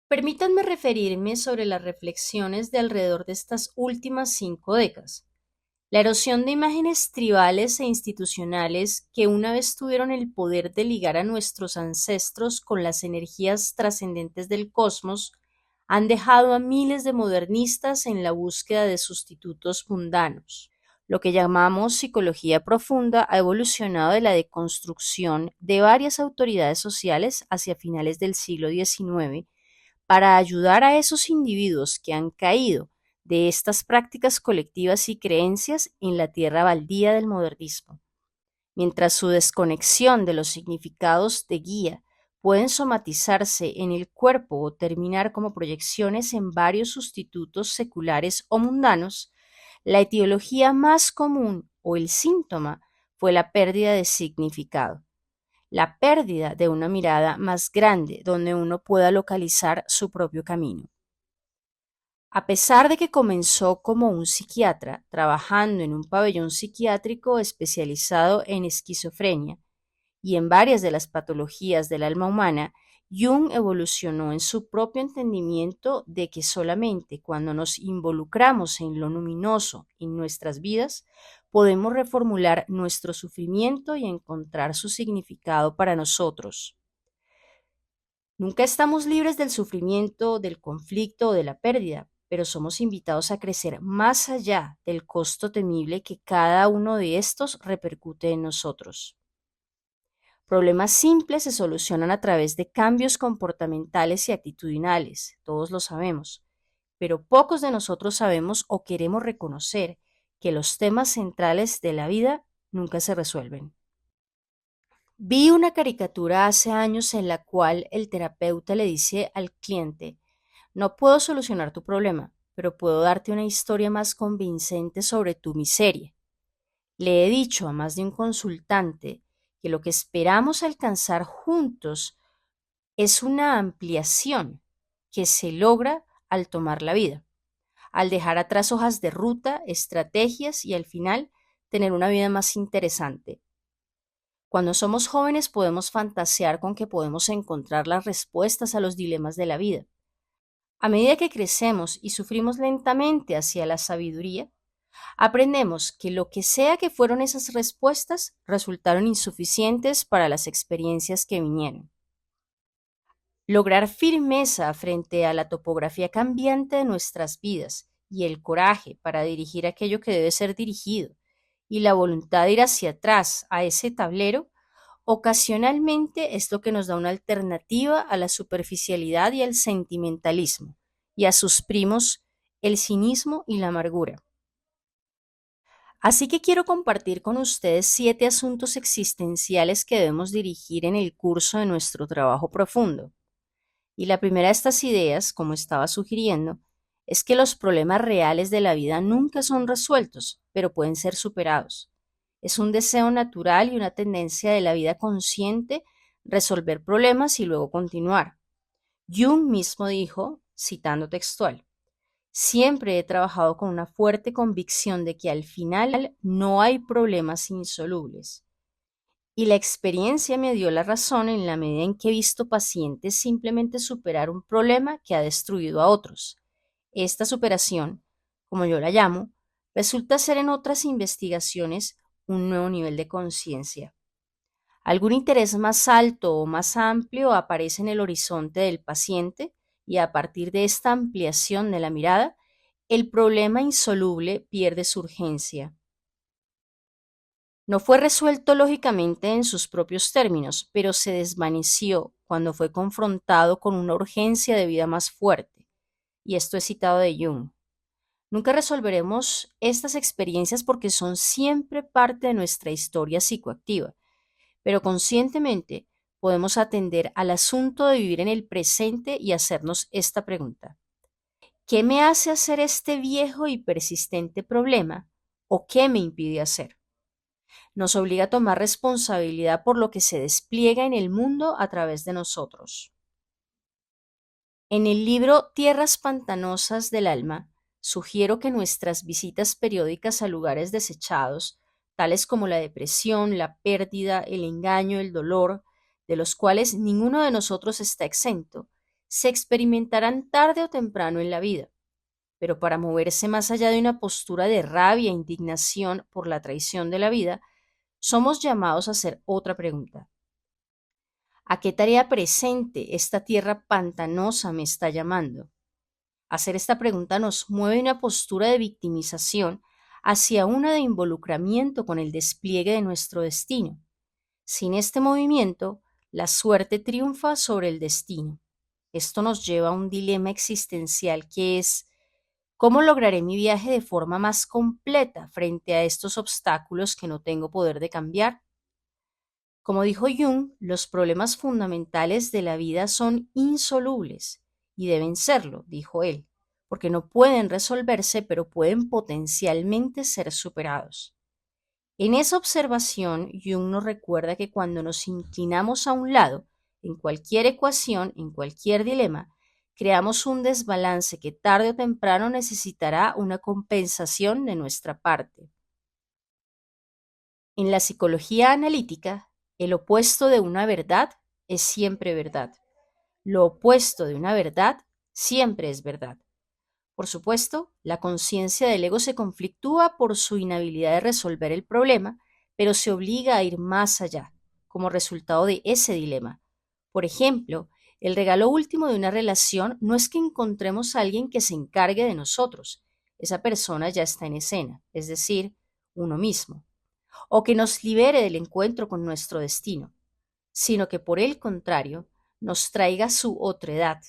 Permítanme referirme sobre las reflexiones de alrededor de estas últimas 5 décadas. La erosión de imágenes tribales e institucionales que una vez tuvieron el poder de ligar a nuestros ancestros con las energías trascendentes del cosmos han dejado a miles de modernistas en la búsqueda de sustitutos mundanos. Lo que llamamos psicología profunda ha evolucionado de la deconstrucción de varias autoridades sociales hacia finales del siglo XIX para ayudar a esos individuos que han caído de estas prácticas colectivas y creencias en la tierra baldía del modernismo. Mientras su desconexión de los significados de guía pueden somatizarse en el cuerpo o terminar como proyecciones en varios sustitutos seculares o mundanos, la etiología más común o el síntoma fue la pérdida de significado, la pérdida de una mirada más grande donde uno pueda localizar su propio camino. A pesar de que comenzó como un psiquiatra trabajando en un pabellón psiquiátrico especializado en esquizofrenia y en varias de las patologías del alma humana, Jung evolucionó en su propio entendimiento de que solamente cuando nos involucramos en lo luminoso en nuestras vidas podemos reformular nuestro sufrimiento y encontrar su significado para nosotros. Nunca estamos libres del sufrimiento, del conflicto o de la pérdida, pero somos invitados a crecer más allá del costo temible que cada uno de estos repercute en nosotros. Problemas simples se solucionan a través de cambios comportamentales y actitudinales, todos lo sabemos, pero pocos de nosotros sabemos o queremos reconocer que los temas centrales de la vida nunca se resuelven. Vi una caricatura hace años en la cual el terapeuta le dice al cliente: no puedo solucionar tu problema, pero puedo darte una historia más convincente sobre tu miseria. Le he dicho a más de un consultante que lo que esperamos alcanzar juntos es una ampliación que se logra al tomar la vida, al dejar atrás hojas de ruta, estrategias y al final tener una vida más interesante. Cuando somos jóvenes podemos fantasear con que podemos encontrar las respuestas a los dilemas de la vida. A medida que crecemos y sufrimos lentamente hacia la sabiduría, aprendemos que lo que sea que fueron esas respuestas resultaron insuficientes para las experiencias que vinieron. Lograr firmeza frente a la topografía cambiante de nuestras vidas y el coraje para dirigir aquello que debe ser dirigido y la voluntad de ir hacia atrás a ese tablero ocasionalmente es lo que nos da una alternativa a la superficialidad y al sentimentalismo, y a sus primos, el cinismo y la amargura. Así que quiero compartir con ustedes 7 asuntos existenciales que debemos dirigir en el curso de nuestro trabajo profundo. Y la primera de estas ideas, como estaba sugiriendo, es que los problemas reales de la vida nunca son resueltos, pero pueden ser superados. Es un deseo natural y una tendencia de la vida consciente resolver problemas y luego continuar. Jung mismo dijo, citando textual: siempre he trabajado con una fuerte convicción de que al final no hay problemas insolubles. Y la experiencia me dio la razón en la medida en que he visto pacientes simplemente superar un problema que ha destruido a otros. Esta superación, como yo la llamo, resulta ser en otras investigaciones un nuevo nivel de conciencia. Algún interés más alto o más amplio aparece en el horizonte del paciente y a partir de esta ampliación de la mirada, el problema insoluble pierde su urgencia. No fue resuelto lógicamente en sus propios términos, pero se desvaneció cuando fue confrontado con una urgencia de vida más fuerte. Y esto es citado de Jung. Nunca resolveremos estas experiencias porque son siempre parte de nuestra historia psicoactiva, pero conscientemente podemos atender al asunto de vivir en el presente y hacernos esta pregunta: ¿qué me hace hacer este viejo y persistente problema? ¿O qué me impide hacer? Nos obliga a tomar responsabilidad por lo que se despliega en el mundo a través de nosotros. En el libro Tierras pantanosas del alma, sugiero que nuestras visitas periódicas a lugares desechados, tales como la depresión, la pérdida, el engaño, el dolor, de los cuales ninguno de nosotros está exento, se experimentarán tarde o temprano en la vida. Pero para moverse más allá de una postura de rabia e indignación por la traición de la vida, somos llamados a hacer otra pregunta. ¿A qué tarea presente esta tierra pantanosa me está llamando? Hacer esta pregunta nos mueve de una postura de victimización hacia una de involucramiento con el despliegue de nuestro destino. Sin este movimiento, la suerte triunfa sobre el destino. Esto nos lleva a un dilema existencial que es: ¿cómo lograré mi viaje de forma más completa frente a estos obstáculos que no tengo poder de cambiar? Como dijo Jung, los problemas fundamentales de la vida son insolubles y deben serlo, dijo él, porque no pueden resolverse, pero pueden potencialmente ser superados. En esa observación, Jung nos recuerda que cuando nos inclinamos a un lado, en cualquier ecuación, en cualquier dilema, creamos un desbalance que tarde o temprano necesitará una compensación de nuestra parte. En la psicología analítica, el opuesto de una verdad es siempre verdad. Lo opuesto de una verdad siempre es verdad. Por supuesto, la conciencia del ego se conflictúa por su inhabilidad de resolver el problema, pero se obliga a ir más allá, como resultado de ese dilema. Por ejemplo, el regalo último de una relación no es que encontremos a alguien que se encargue de nosotros. Esa persona ya está en escena, es decir, uno mismo, o que nos libere del encuentro con nuestro destino, sino que por el contrario, nos traiga su otredad.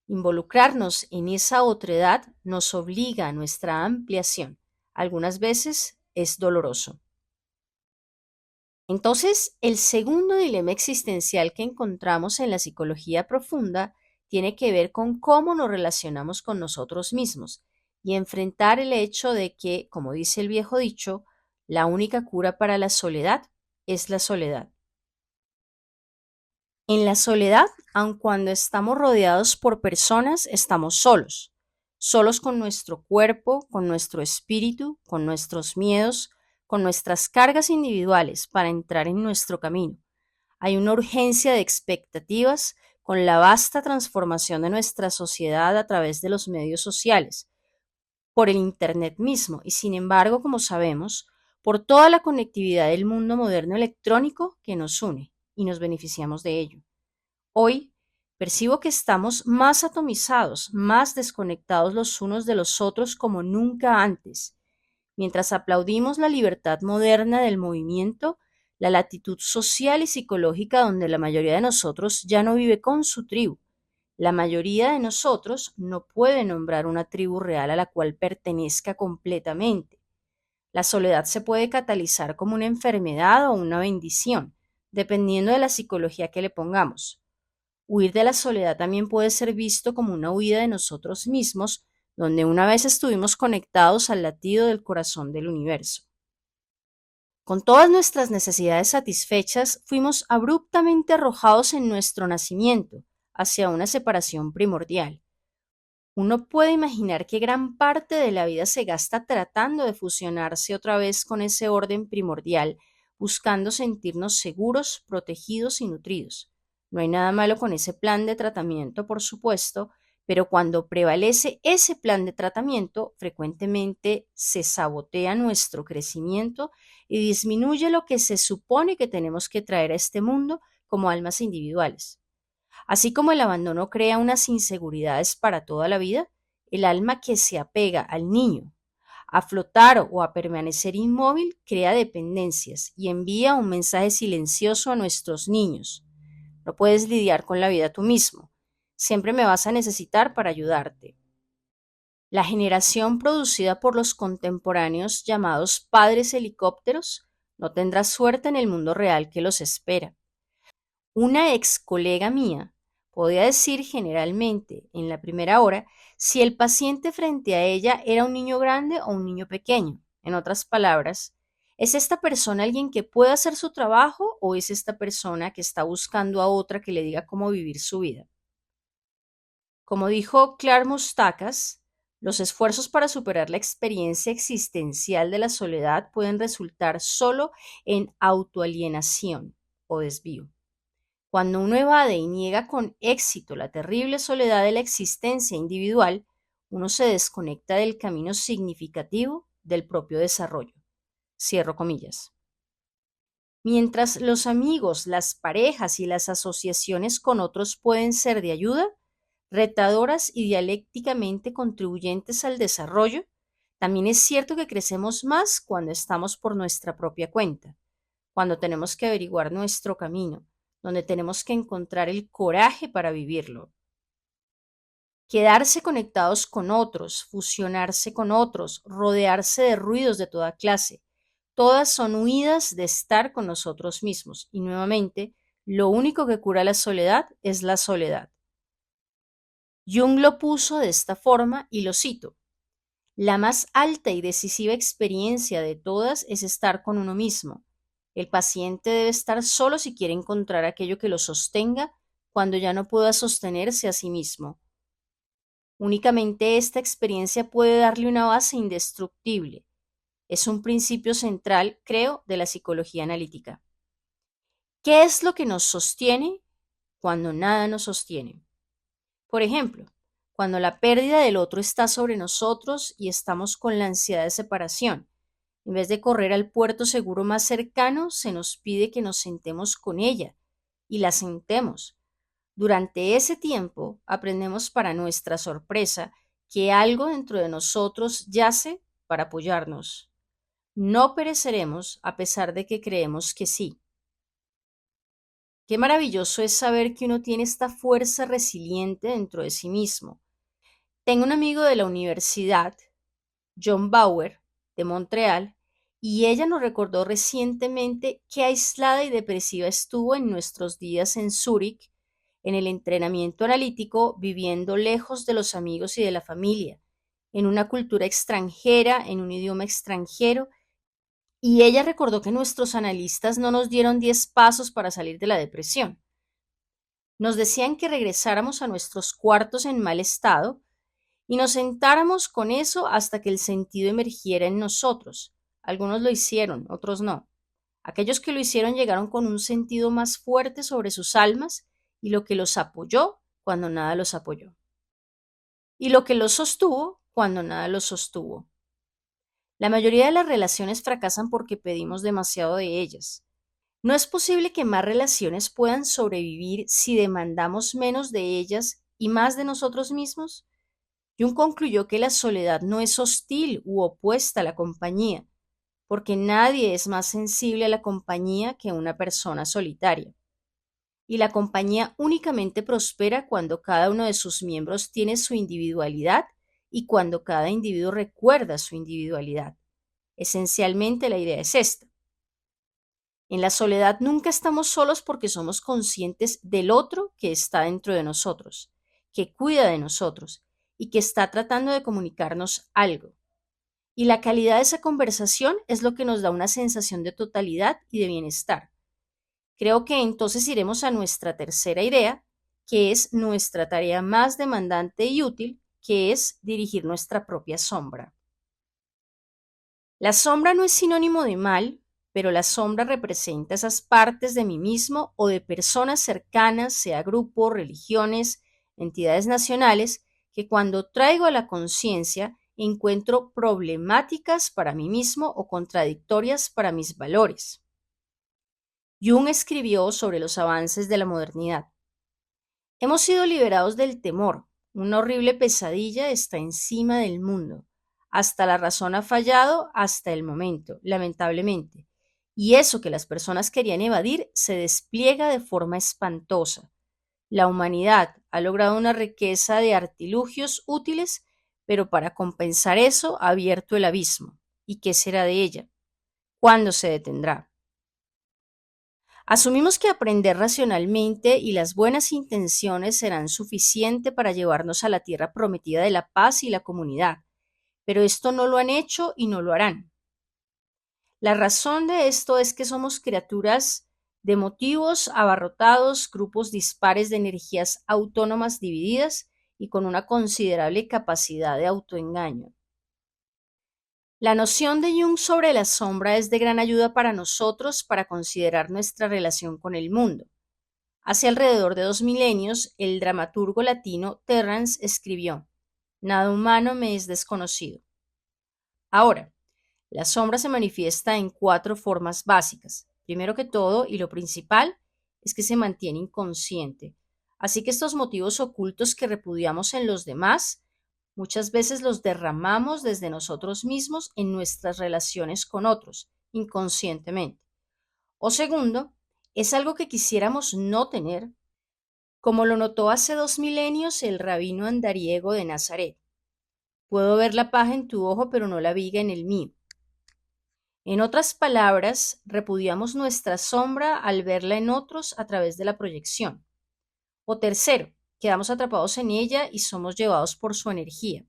Involucrarnos en esa otredad nos obliga a nuestra ampliación. Algunas veces es doloroso. Entonces, el segundo dilema existencial que encontramos en la psicología profunda tiene que ver con cómo nos relacionamos con nosotros mismos y enfrentar el hecho de que, como dice el viejo dicho, la única cura para la soledad es la soledad. En la soledad, aun cuando estamos rodeados por personas, estamos solos, solos con nuestro cuerpo, con nuestro espíritu, con nuestros miedos, con nuestras cargas individuales para entrar en nuestro camino. Hay una urgencia de expectativas con la vasta transformación de nuestra sociedad a través de los medios sociales, por el Internet mismo y, sin embargo, como sabemos, por toda la conectividad del mundo moderno electrónico que nos une y nos beneficiamos de ello. Hoy percibo que estamos más atomizados, más desconectados los unos de los otros como nunca antes. Mientras aplaudimos la libertad moderna del movimiento, la latitud social y psicológica donde la mayoría de nosotros ya no vive con su tribu. La mayoría de nosotros no puede nombrar una tribu real a la cual pertenezca completamente. La soledad se puede catalizar como una enfermedad o una bendición, dependiendo de la psicología que le pongamos. Huir de la soledad también puede ser visto como una huida de nosotros mismos, donde una vez estuvimos conectados al latido del corazón del universo. Con todas nuestras necesidades satisfechas, fuimos abruptamente arrojados en nuestro nacimiento hacia una separación primordial. Uno puede imaginar que gran parte de la vida se gasta tratando de fusionarse otra vez con ese orden primordial, buscando sentirnos seguros, protegidos y nutridos. No hay nada malo con ese plan de tratamiento, por supuesto, pero cuando prevalece ese plan de tratamiento, frecuentemente se sabotea nuestro crecimiento y disminuye lo que se supone que tenemos que traer a este mundo como almas individuales. Así como el abandono crea unas inseguridades para toda la vida, el alma que se apega al niño a flotar o a permanecer inmóvil crea dependencias y envía un mensaje silencioso a nuestros niños. No puedes lidiar con la vida tú mismo. Siempre me vas a necesitar para ayudarte. La generación producida por los contemporáneos llamados padres helicópteros no tendrá suerte en el mundo real que los espera. Una ex colega mía podía decir generalmente en la primera hora si el paciente frente a ella era un niño grande o un niño pequeño. En otras palabras, ¿es esta persona alguien que puede hacer su trabajo o es esta persona que está buscando a otra que le diga cómo vivir su vida? Como dijo Clark Mustakas, los esfuerzos para superar la experiencia existencial de la soledad pueden resultar solo en autoalienación o desvío. Cuando uno evade y niega con éxito la terrible soledad de la existencia individual, uno se desconecta del camino significativo del propio desarrollo. Cierro comillas. Mientras los amigos, las parejas y las asociaciones con otros pueden ser de ayuda, retadoras y dialécticamente contribuyentes al desarrollo, también es cierto que crecemos más cuando estamos por nuestra propia cuenta, cuando tenemos que averiguar nuestro camino, donde tenemos que encontrar el coraje para vivirlo. Quedarse conectados con otros, fusionarse con otros, rodearse de ruidos de toda clase, todas son huidas de estar con nosotros mismos. Y nuevamente, lo único que cura la soledad es la soledad. Jung lo puso de esta forma y lo cito: la más alta y decisiva experiencia de todas es estar con uno mismo. El paciente debe estar solo si quiere encontrar aquello que lo sostenga cuando ya no pueda sostenerse a sí mismo. Únicamente esta experiencia puede darle una base indestructible. Es un principio central, creo, de la psicología analítica. ¿Qué es lo que nos sostiene cuando nada nos sostiene? Por ejemplo, cuando la pérdida del otro está sobre nosotros y estamos con la ansiedad de separación. En vez de correr al puerto seguro más cercano, se nos pide que nos sentemos con ella y la sentemos. Durante ese tiempo aprendemos, para nuestra sorpresa, que algo dentro de nosotros yace para apoyarnos. No pereceremos a pesar de que creemos que sí. Qué maravilloso es saber que uno tiene esta fuerza resiliente dentro de sí mismo. Tengo un amigo de la universidad, John Bauer, de Montreal, y ella nos recordó recientemente qué aislada y depresiva estuvo en nuestros días en Zúrich, en el entrenamiento analítico, viviendo lejos de los amigos y de la familia, en una cultura extranjera, en un idioma extranjero, y ella recordó que nuestros analistas no nos dieron 10 pasos para salir de la depresión. Nos decían que regresáramos a nuestros cuartos en mal estado y nos sentáramos con eso hasta que el sentido emergiera en nosotros. Algunos lo hicieron, otros no. Aquellos que lo hicieron llegaron con un sentido más fuerte sobre sus almas y lo que los apoyó cuando nada los apoyó. Y lo que los sostuvo cuando nada los sostuvo. La mayoría de las relaciones fracasan porque pedimos demasiado de ellas. ¿No es posible que más relaciones puedan sobrevivir si demandamos menos de ellas y más de nosotros mismos? Jung concluyó que la soledad no es hostil u opuesta a la compañía, porque nadie es más sensible a la compañía que una persona solitaria. Y la compañía únicamente prospera cuando cada uno de sus miembros tiene su individualidad y cuando cada individuo recuerda su individualidad. Esencialmente la idea es esta. En la soledad nunca estamos solos porque somos conscientes del otro que está dentro de nosotros, que cuida de nosotros y que está tratando de comunicarnos algo. Y la calidad de esa conversación es lo que nos da una sensación de totalidad y de bienestar. Creo que entonces iremos a nuestra tercera idea, que es nuestra tarea más demandante y útil, que es dirigir nuestra propia sombra. La sombra no es sinónimo de mal, pero la sombra representa esas partes de mí mismo o de personas cercanas, sea grupos, religiones, entidades nacionales, que cuando traigo a la conciencia encuentro problemáticas para mí mismo o contradictorias para mis valores. Jung escribió sobre los avances de la modernidad. Hemos sido liberados del temor. Una horrible pesadilla está encima del mundo. Hasta la razón ha fallado hasta el momento, lamentablemente. Y eso que las personas querían evadir se despliega de forma espantosa. La humanidad ha logrado una riqueza de artilugios útiles, pero para compensar eso ha abierto el abismo. ¿Y qué será de ella? ¿Cuándo se detendrá? Asumimos que aprender racionalmente y las buenas intenciones serán suficiente para llevarnos a la tierra prometida de la paz y la comunidad, pero esto no lo han hecho y no lo harán. La razón de esto es que somos criaturas de motivos abarrotados, grupos dispares de energías autónomas divididas y con una considerable capacidad de autoengaño. La noción de Jung sobre la sombra es de gran ayuda para nosotros para considerar nuestra relación con el mundo. Hace alrededor de 2 milenios, el dramaturgo latino Terrance escribió: "Nada humano me es desconocido". Ahora, la sombra se manifiesta en 4 formas básicas. Primero que todo, y lo principal, es que se mantiene inconsciente. Así que estos motivos ocultos que repudiamos en los demás, muchas veces los derramamos desde nosotros mismos en nuestras relaciones con otros, inconscientemente. O segundo, es algo que quisiéramos no tener, como lo notó hace 2 milenios el rabino andariego de Nazaret. Puedo ver la paja en tu ojo, pero no la viga en el mío. En otras palabras, repudiamos nuestra sombra al verla en otros a través de la proyección. O tercero, quedamos atrapados en ella y somos llevados por su energía.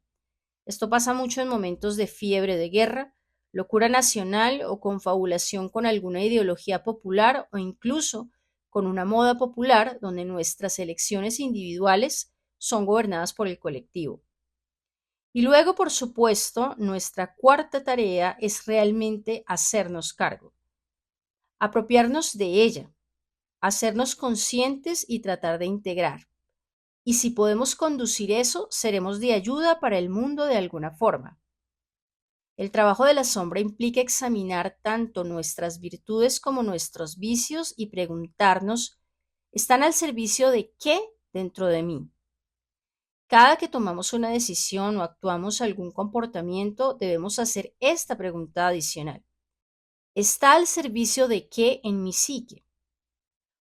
Esto pasa mucho en momentos de fiebre de guerra, locura nacional o confabulación con alguna ideología popular o incluso con una moda popular donde nuestras elecciones individuales son gobernadas por el colectivo. Y luego, por supuesto, nuestra cuarta tarea es realmente hacernos cargo, apropiarnos de ella, hacernos conscientes y tratar de integrar. Y si podemos conducir eso, seremos de ayuda para el mundo de alguna forma. El trabajo de la sombra implica examinar tanto nuestras virtudes como nuestros vicios y preguntarnos, ¿están al servicio de qué dentro de mí? Cada que tomamos una decisión o actuamos algún comportamiento, debemos hacer esta pregunta adicional: ¿está al servicio de qué en mi psique?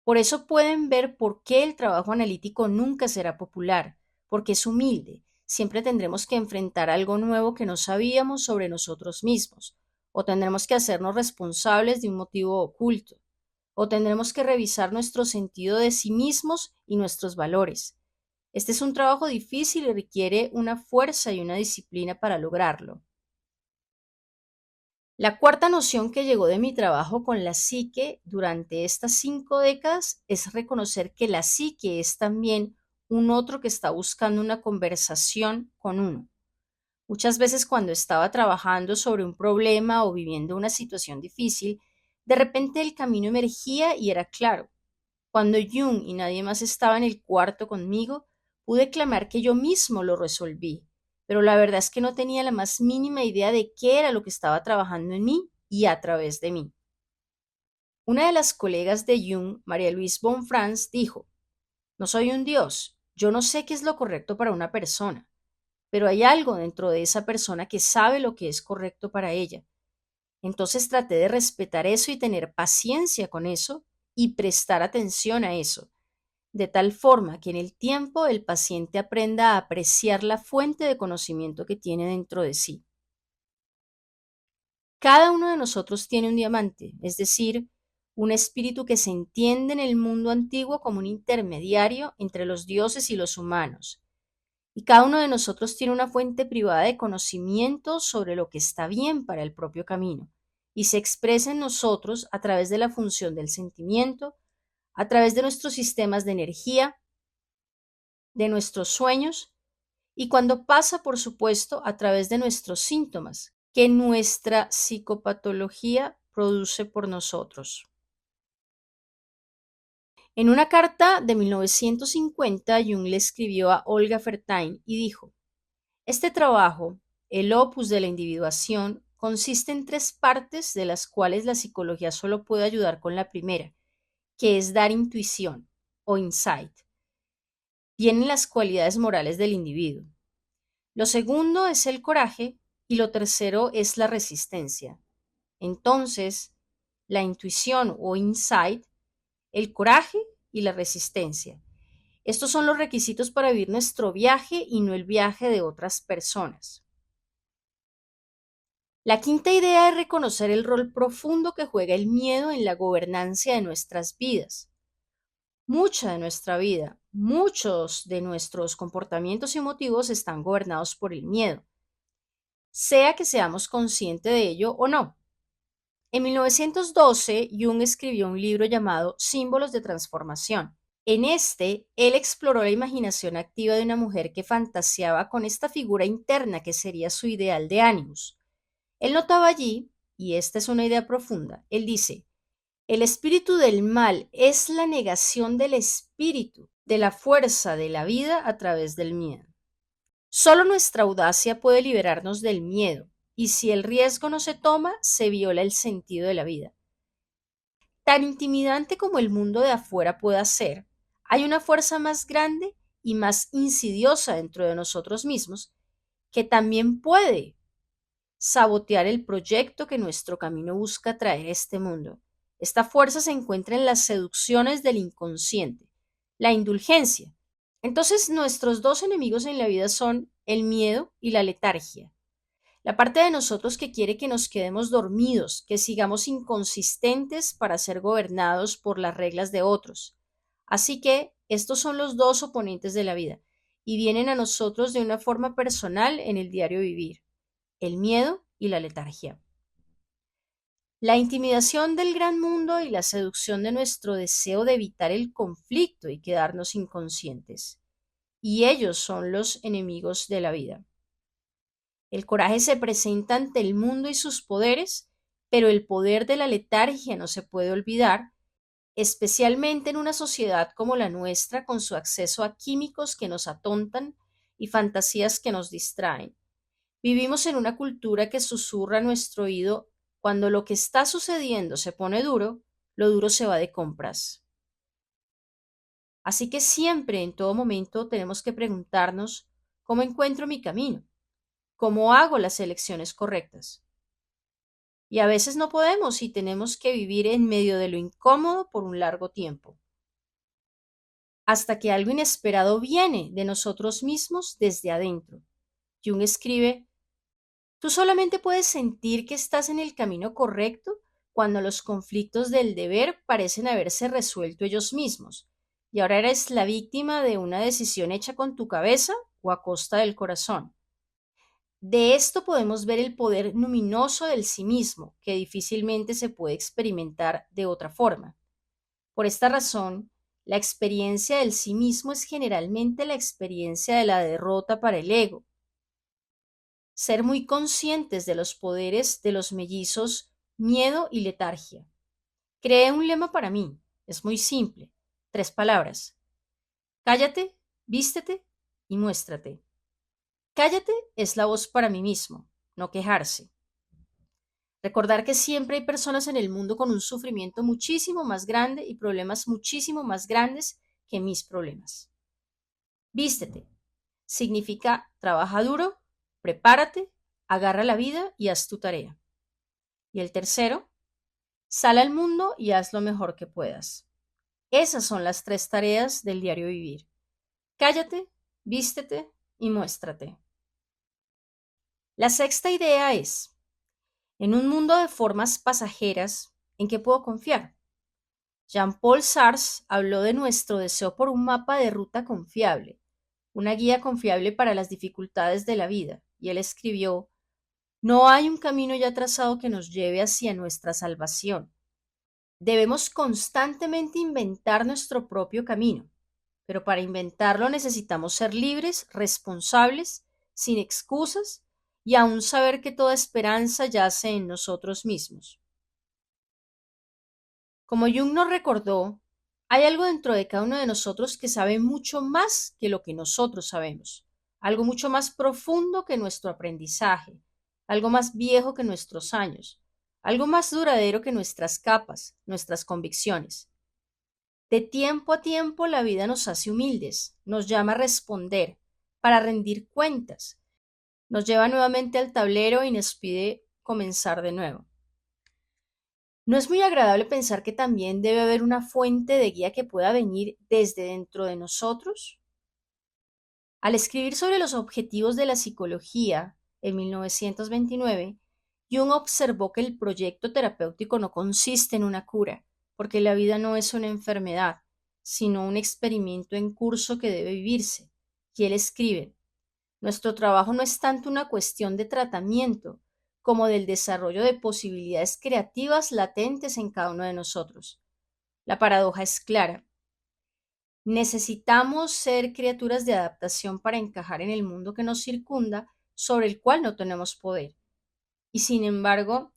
Por eso pueden ver por qué el trabajo analítico nunca será popular, porque es humilde. Siempre tendremos que enfrentar algo nuevo que no sabíamos sobre nosotros mismos, o tendremos que hacernos responsables de un motivo oculto, o tendremos que revisar nuestro sentido de sí mismos y nuestros valores. Este es un trabajo difícil y requiere una fuerza y una disciplina para lograrlo. La cuarta noción que llegó de mi trabajo con la psique durante estas 5 décadas es reconocer que la psique es también un otro que está buscando una conversación con uno. Muchas veces cuando estaba trabajando sobre un problema o viviendo una situación difícil, de repente el camino emergía y era claro. Cuando Jung y nadie más estaba en el cuarto conmigo, pude clamar que yo mismo lo resolví, pero la verdad es que no tenía la más mínima idea de qué era lo que estaba trabajando en mí y a través de mí. Una de las colegas de Jung, María Luis Bonfrance, dijo: "No soy un dios, yo no sé qué es lo correcto para una persona, pero hay algo dentro de esa persona que sabe lo que es correcto para ella. Entonces traté de respetar eso y tener paciencia con eso y prestar atención a eso, de tal forma que en el tiempo el paciente aprenda a apreciar la fuente de conocimiento que tiene dentro de sí". Cada uno de nosotros tiene un diamante, es decir, un espíritu que se entiende en el mundo antiguo como un intermediario entre los dioses y los humanos. Y cada uno de nosotros tiene una fuente privada de conocimiento sobre lo que está bien para el propio camino, y se expresa en nosotros a través de la función del sentimiento, a través de nuestros sistemas de energía, de nuestros sueños, y cuando pasa, por supuesto, a través de nuestros síntomas, que nuestra psicopatología produce por nosotros. En una carta de 1950, Jung le escribió a Olga Fertain y dijo: "Este trabajo, el opus de la individuación, consiste en 3 partes, de las cuales la psicología solo puede ayudar con la primera, que es dar intuición o insight. Vienen las cualidades morales del individuo. Lo segundo es el coraje y lo tercero es la resistencia. Entonces, la intuición o insight, el coraje y la resistencia. Estos son los requisitos para vivir nuestro viaje y no el viaje de otras personas". La quinta idea es reconocer el rol profundo que juega el miedo en la gobernancia de nuestras vidas. Mucha de nuestra vida, muchos de nuestros comportamientos y motivos están gobernados por el miedo, sea que seamos conscientes de ello o no. En 1912, Jung escribió un libro llamado Símbolos de Transformación. En este, él exploró la imaginación activa de una mujer que fantaseaba con esta figura interna que sería su ideal de Animus. Él notaba allí, y esta es una idea profunda, él dice: El espíritu del mal es la negación del espíritu, de la fuerza de la vida a través del miedo. Solo nuestra audacia puede liberarnos del miedo, y si el riesgo no se toma, se viola el sentido de la vida. Tan intimidante como el mundo de afuera pueda ser, hay una fuerza más grande y más insidiosa dentro de nosotros mismos que también puede sabotear el proyecto que nuestro camino busca traer a este mundo. Esta fuerza se encuentra en las seducciones del inconsciente, la indulgencia. Entonces, nuestros dos enemigos en la vida son el miedo y la letargia. La parte de nosotros que quiere que nos quedemos dormidos, que sigamos inconsistentes para ser gobernados por las reglas de otros. Así que estos son los dos oponentes de la vida y vienen a nosotros de una forma personal en el diario vivir: el miedo y la letargia. La intimidación del gran mundo y la seducción de nuestro deseo de evitar el conflicto y quedarnos inconscientes. Y ellos son los enemigos de la vida. El coraje se presenta ante el mundo y sus poderes, pero el poder de la letargia no se puede olvidar, especialmente en una sociedad como la nuestra, con su acceso a químicos que nos atontan y fantasías que nos distraen. Vivimos en una cultura que susurra a nuestro oído: cuando lo que está sucediendo se pone duro, lo duro se va de compras. Así que siempre, en todo momento, tenemos que preguntarnos: ¿cómo encuentro mi camino? ¿Cómo hago las elecciones correctas? Y a veces no podemos y tenemos que vivir en medio de lo incómodo por un largo tiempo, hasta que algo inesperado viene de nosotros mismos desde adentro. Jung escribe: tú solamente puedes sentir que estás en el camino correcto cuando los conflictos del deber parecen haberse resuelto ellos mismos, y ahora eres la víctima de una decisión hecha con tu cabeza o a costa del corazón. De esto podemos ver el poder luminoso del sí mismo, que difícilmente se puede experimentar de otra forma. Por esta razón, la experiencia del sí mismo es generalmente la experiencia de la derrota para el ego. Ser muy conscientes de los poderes de los mellizos miedo y letargia. Creé un lema para mí. Es muy simple. 3 palabras. Cállate, vístete y muéstrate. Cállate es la voz para mí mismo, no quejarse. Recordar que siempre hay personas en el mundo con un sufrimiento muchísimo más grande y problemas muchísimo más grandes que mis problemas. Vístete. Significa trabaja duro, prepárate, agarra la vida y haz tu tarea. Y el tercero, sal al mundo y haz lo mejor que puedas. Esas son las 3 tareas del diario vivir. Cállate, vístete y muéstrate. La sexta idea es: en un mundo de formas pasajeras, ¿en qué puedo confiar? Jean-Paul Sartre habló de nuestro deseo por un mapa de ruta confiable, una guía confiable para las dificultades de la vida, y él escribió: no hay un camino ya trazado que nos lleve hacia nuestra salvación. Debemos constantemente inventar nuestro propio camino, pero para inventarlo necesitamos ser libres, responsables, sin excusas y aún saber que toda esperanza yace en nosotros mismos. Como Jung nos recordó, hay algo dentro de cada uno de nosotros que sabe mucho más que lo que nosotros sabemos, algo mucho más profundo que nuestro aprendizaje, algo más viejo que nuestros años, algo más duradero que nuestras capas, nuestras convicciones. De tiempo a tiempo la vida nos hace humildes, nos llama a responder, para rendir cuentas, nos lleva nuevamente al tablero y nos pide comenzar de nuevo. ¿No es muy agradable pensar que también debe haber una fuente de guía que pueda venir desde dentro de nosotros? Al escribir sobre los objetivos de la psicología en 1929, Jung observó que el proyecto terapéutico no consiste en una cura, porque la vida no es una enfermedad, sino un experimento en curso que debe vivirse. Y él escribe: nuestro trabajo no es tanto una cuestión de tratamiento, como del desarrollo de posibilidades creativas latentes en cada uno de nosotros. La paradoja es clara. Necesitamos ser criaturas de adaptación para encajar en el mundo que nos circunda, sobre el cual no tenemos poder. Y sin embargo,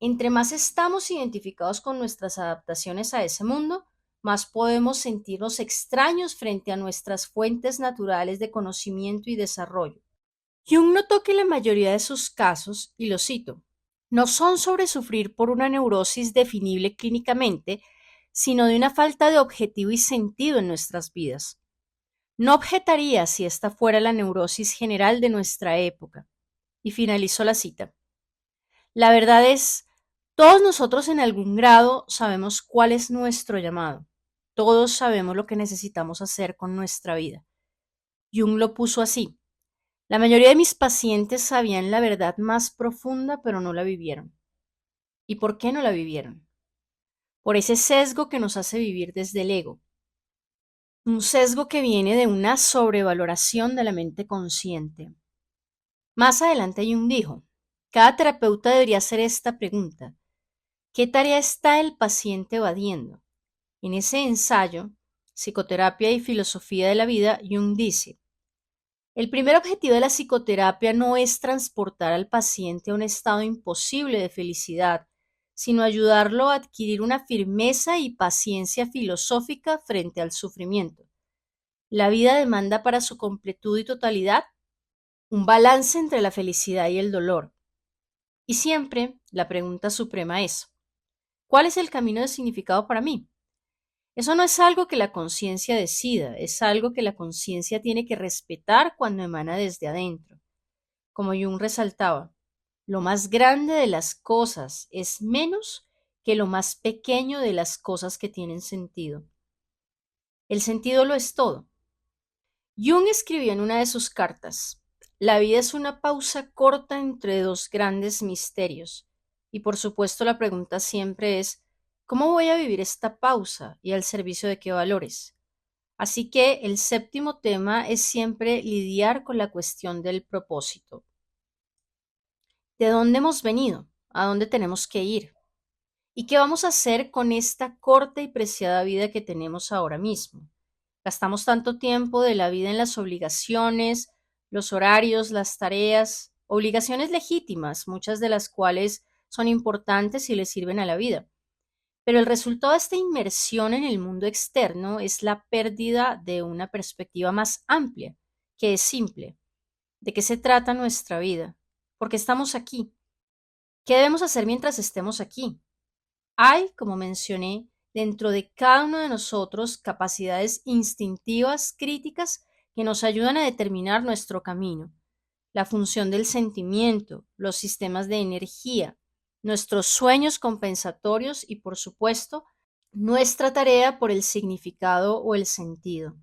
Entre más estamos identificados con nuestras adaptaciones a ese mundo, más podemos sentirnos extraños frente a nuestras fuentes naturales de conocimiento y desarrollo. Jung notó que la mayoría de sus casos, y lo cito, no son sobre sufrir por una neurosis definible clínicamente, sino de una falta de objetivo y sentido en nuestras vidas. No objetaría si esta fuera la neurosis general de nuestra época. Y finalizó la cita. La verdad es, todos nosotros en algún grado sabemos cuál es nuestro llamado. Todos sabemos lo que necesitamos hacer con nuestra vida. Jung lo puso así. La mayoría de mis pacientes sabían la verdad más profunda, pero no la vivieron. ¿Y por qué no la vivieron? Por ese sesgo que nos hace vivir desde el ego. Un sesgo que viene de una sobrevaloración de la mente consciente. Más adelante Jung dijo, cada terapeuta debería hacer esta pregunta. ¿Qué tarea está el paciente evadiendo? En ese ensayo, Psicoterapia y Filosofía de la Vida, Jung dice, el primer objetivo de la psicoterapia no es transportar al paciente a un estado imposible de felicidad, sino ayudarlo a adquirir una firmeza y paciencia filosófica frente al sufrimiento. La vida demanda para su completud y totalidad un balance entre la felicidad y el dolor. Y siempre la pregunta suprema es, ¿cuál es el camino de significado para mí? Eso no es algo que la conciencia decida, es algo que la conciencia tiene que respetar cuando emana desde adentro. Como Jung resaltaba, lo más grande de las cosas es menos que lo más pequeño de las cosas que tienen sentido. El sentido lo es todo. Jung escribió en una de sus cartas, la vida es una pausa corta entre dos grandes misterios. Y por supuesto la pregunta siempre es, ¿cómo voy a vivir esta pausa y al servicio de qué valores? Así que el séptimo tema es siempre lidiar con la cuestión del propósito. ¿De dónde hemos venido? ¿A dónde tenemos que ir? ¿Y qué vamos a hacer con esta corta y preciada vida que tenemos ahora mismo? Gastamos tanto tiempo de la vida en las obligaciones, los horarios, las tareas, obligaciones legítimas, muchas de las cuales son importantes y le sirven a la vida. Pero el resultado de esta inmersión en el mundo externo es la pérdida de una perspectiva más amplia, que es simple. ¿De qué se trata nuestra vida? ¿Por qué estamos aquí? ¿Qué debemos hacer mientras estemos aquí? Hay, como mencioné, dentro de cada uno de nosotros capacidades instintivas críticas que nos ayudan a determinar nuestro camino, la función del sentimiento, los sistemas de energía, nuestros sueños compensatorios y, por supuesto, nuestra tarea por el significado o el sentido.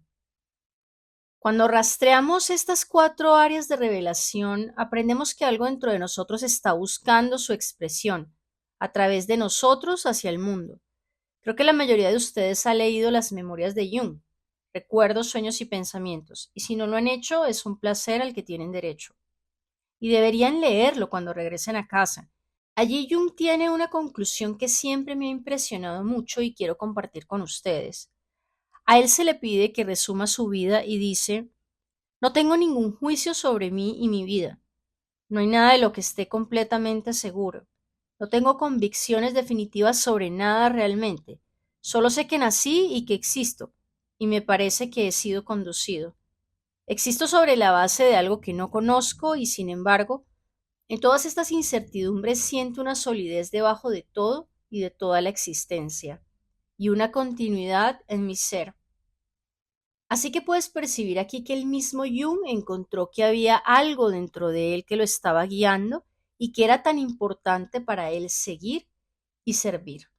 Cuando rastreamos estas 4 áreas de revelación, aprendemos que algo dentro de nosotros está buscando su expresión, a través de nosotros hacia el mundo. Creo que la mayoría de ustedes ha leído las memorias de Jung, Recuerdos, Sueños y Pensamientos, y si no lo han hecho, es un placer al que tienen derecho. Y deberían leerlo cuando regresen a casa. Allí Jung tiene una conclusión que siempre me ha impresionado mucho y quiero compartir con ustedes. A él se le pide que resuma su vida y dice, no tengo ningún juicio sobre mí y mi vida. No hay nada de lo que esté completamente seguro. No tengo convicciones definitivas sobre nada realmente. Solo sé que nací y que existo, y me parece que he sido conducido. Existo sobre la base de algo que no conozco y, sin embargo, en todas estas incertidumbres siento una solidez debajo de todo y de toda la existencia, y una continuidad en mi ser. Así que puedes percibir aquí que el mismo Jung encontró que había algo dentro de él que lo estaba guiando y que era tan importante para él seguir y servir.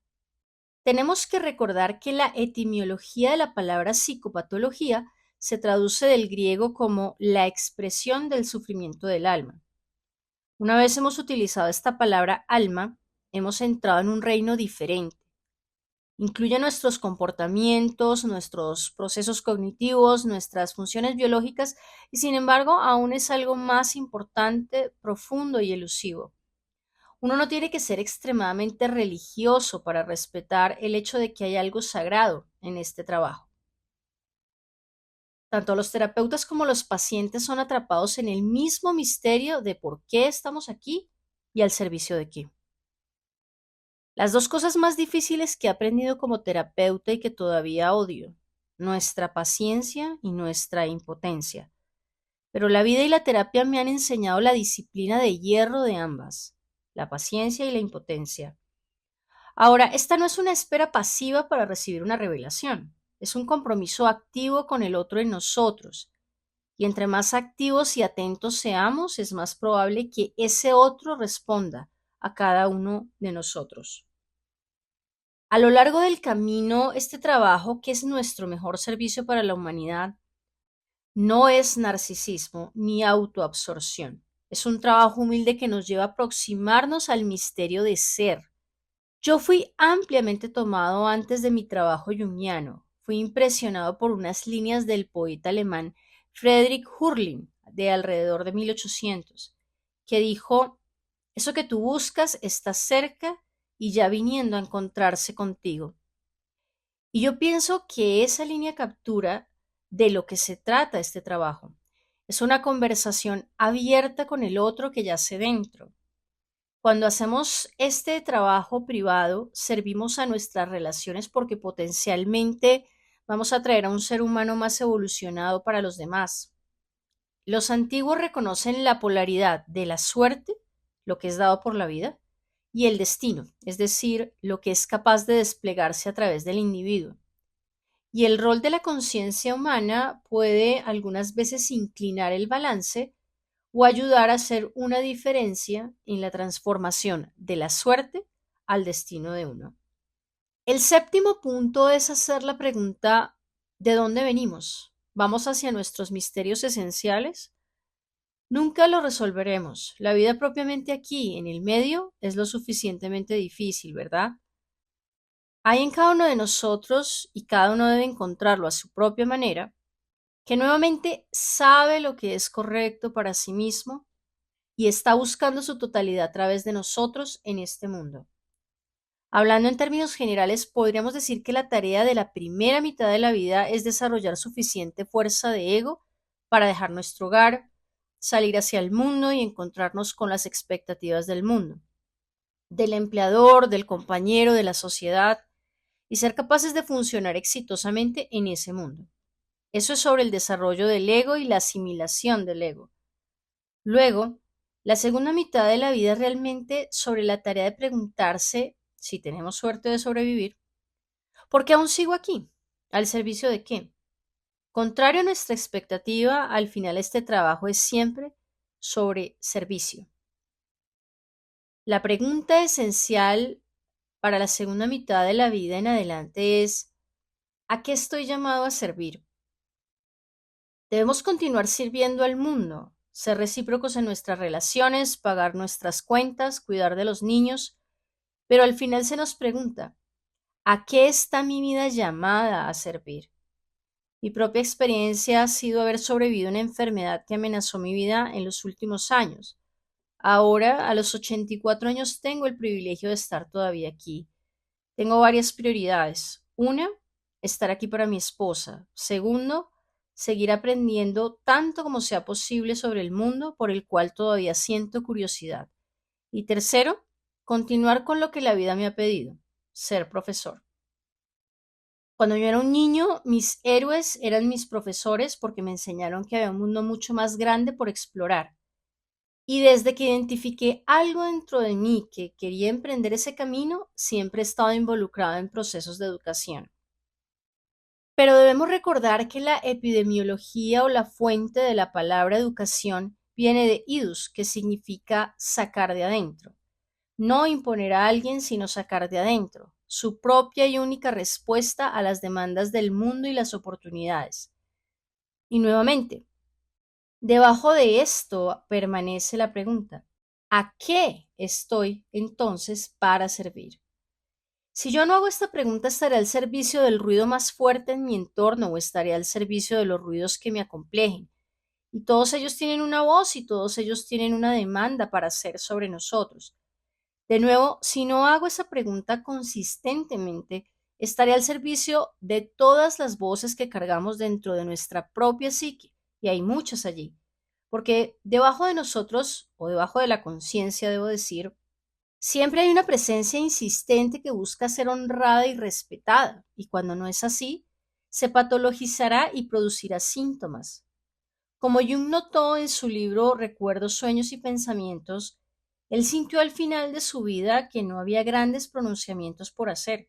Tenemos que recordar que la etimología de la palabra psicopatología se traduce del griego como la expresión del sufrimiento del alma. Una vez hemos utilizado esta palabra alma, hemos entrado en un reino diferente. Incluye nuestros comportamientos, nuestros procesos cognitivos, nuestras funciones biológicas y sin embargo aún es algo más importante, profundo y elusivo. Uno no tiene que ser extremadamente religioso para respetar el hecho de que hay algo sagrado en este trabajo. Tanto los terapeutas como los pacientes son atrapados en el mismo misterio de por qué estamos aquí y al servicio de qué. Las dos cosas más difíciles que he aprendido como terapeuta y que todavía odio, nuestra paciencia y nuestra impotencia. Pero la vida y la terapia me han enseñado la disciplina de hierro de ambas, la paciencia y la impotencia. Ahora, esta no es una espera pasiva para recibir una revelación, es un compromiso activo con el otro en nosotros. Y entre más activos y atentos seamos, es más probable que ese otro responda a cada uno de nosotros. A lo largo del camino, este trabajo, que es nuestro mejor servicio para la humanidad, no es narcisismo ni autoabsorción. Es un trabajo humilde que nos lleva a aproximarnos al misterio de ser. Yo fui ampliamente tomado antes de mi trabajo junguiano. Fui impresionado por unas líneas del poeta alemán Friedrich Hölderlin de alrededor de 1800, que dijo: eso que tú buscas está cerca y ya viniendo a encontrarse contigo. Y yo pienso que esa línea captura de lo que se trata este trabajo. Es una conversación abierta con el otro que yace dentro. Cuando hacemos este trabajo privado, servimos a nuestras relaciones porque potencialmente vamos a traer a un ser humano más evolucionado para los demás. Los antiguos reconocen la polaridad de la suerte, lo que es dado por la vida, y el destino, es decir, lo que es capaz de desplegarse a través del individuo. Y el rol de la conciencia humana puede algunas veces inclinar el balance o ayudar a hacer una diferencia en la transformación de la suerte al destino de uno. El séptimo punto es hacer la pregunta: ¿de dónde venimos? ¿Vamos hacia nuestros misterios esenciales? Nunca lo resolveremos. La vida propiamente aquí, en el medio, es lo suficientemente difícil, ¿verdad? Hay en cada uno de nosotros, y cada uno debe encontrarlo a su propia manera, que nuevamente sabe lo que es correcto para sí mismo y está buscando su totalidad a través de nosotros en este mundo. Hablando en términos generales, podríamos decir que la tarea de la primera mitad de la vida es desarrollar suficiente fuerza de ego para dejar nuestro hogar, salir hacia el mundo y encontrarnos con las expectativas del mundo, del empleador, del compañero, de la sociedad, y ser capaces de funcionar exitosamente en ese mundo. Eso es sobre el desarrollo del ego y la asimilación del ego. Luego, la segunda mitad de la vida es realmente sobre la tarea de preguntarse, si tenemos suerte de sobrevivir, ¿por qué aún sigo aquí? ¿Al servicio de qué? Contrario a nuestra expectativa, al final este trabajo es siempre sobre servicio. La pregunta esencial para la segunda mitad de la vida en adelante es: ¿a qué estoy llamado a servir? Debemos continuar sirviendo al mundo, ser recíprocos en nuestras relaciones, pagar nuestras cuentas, cuidar de los niños, pero al final se nos pregunta: ¿a qué está mi vida llamada a servir? Mi propia experiencia ha sido haber sobrevivido a una enfermedad que amenazó mi vida en los últimos años. Ahora, a los 84 años, tengo el privilegio de estar todavía aquí. Tengo varias prioridades. Una, estar aquí para mi esposa. Segundo, seguir aprendiendo tanto como sea posible sobre el mundo por el cual todavía siento curiosidad. Y tercero, continuar con lo que la vida me ha pedido: ser profesor. Cuando yo era un niño, mis héroes eran mis profesores porque me enseñaron que había un mundo mucho más grande por explorar. Y desde que identifiqué algo dentro de mí que quería emprender ese camino, siempre he estado involucrado en procesos de educación. Pero debemos recordar que la epidemiología o la fuente de la palabra educación viene de idus, que significa sacar de adentro. No imponer a alguien, sino sacar de adentro su propia y única respuesta a las demandas del mundo y las oportunidades. Y nuevamente, debajo de esto permanece la pregunta: ¿a qué estoy entonces para servir? Si yo no hago esta pregunta, ¿estaré al servicio del ruido más fuerte en mi entorno o estaré al servicio de los ruidos que me acomplejen? Y todos ellos tienen una voz y todos ellos tienen una demanda para hacer sobre nosotros. De nuevo, si no hago esa pregunta consistentemente, estaré al servicio de todas las voces que cargamos dentro de nuestra propia psique, y hay muchas allí, porque debajo de nosotros, o debajo de la conciencia, debo decir, Siempre hay una presencia insistente que busca ser honrada y respetada, y cuando no es así, se patologizará y producirá síntomas. Como Jung notó en su libro Recuerdos, Sueños y Pensamientos, él sintió al final de su vida que no había grandes pronunciamientos por hacer,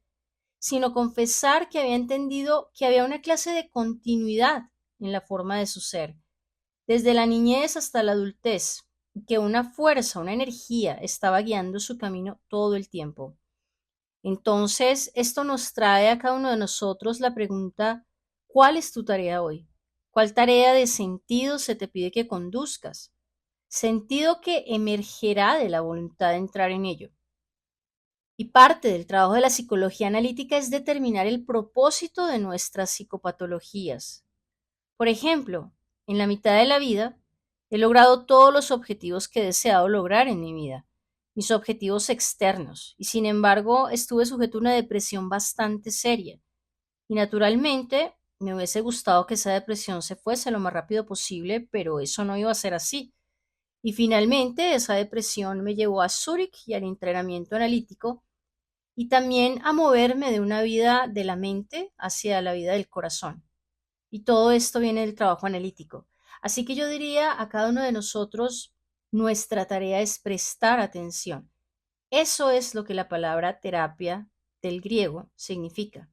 sino confesar que había entendido que había una clase de continuidad en la forma de su ser, desde la niñez hasta la adultez, y que una fuerza, una energía estaba guiando su camino todo el tiempo. Entonces, esto nos trae a cada uno de nosotros la pregunta, ¿cuál es tu tarea hoy? ¿Cuál tarea de sentido se te pide que conduzcas? Sentido que emergerá de la voluntad de entrar en ello. Y parte del trabajo de la psicología analítica es determinar el propósito de nuestras psicopatologías. Por ejemplo, en la mitad de la vida he logrado todos los objetivos que he deseado lograr en mi vida, mis objetivos externos, y sin embargo estuve sujeto a una depresión bastante seria. Y naturalmente me hubiese gustado que esa depresión se fuese lo más rápido posible, pero eso no iba a ser así. Y finalmente esa depresión me llevó a Zúrich y al entrenamiento analítico y también a moverme de una vida de la mente hacia la vida del corazón. Y todo esto viene del trabajo analítico. Así que yo diría a cada uno de nosotros, nuestra tarea es prestar atención. Eso es lo que la palabra terapia del griego significa.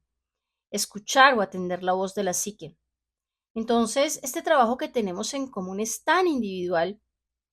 Escuchar o atender la voz de la psique. Entonces, este trabajo que tenemos en común es tan individual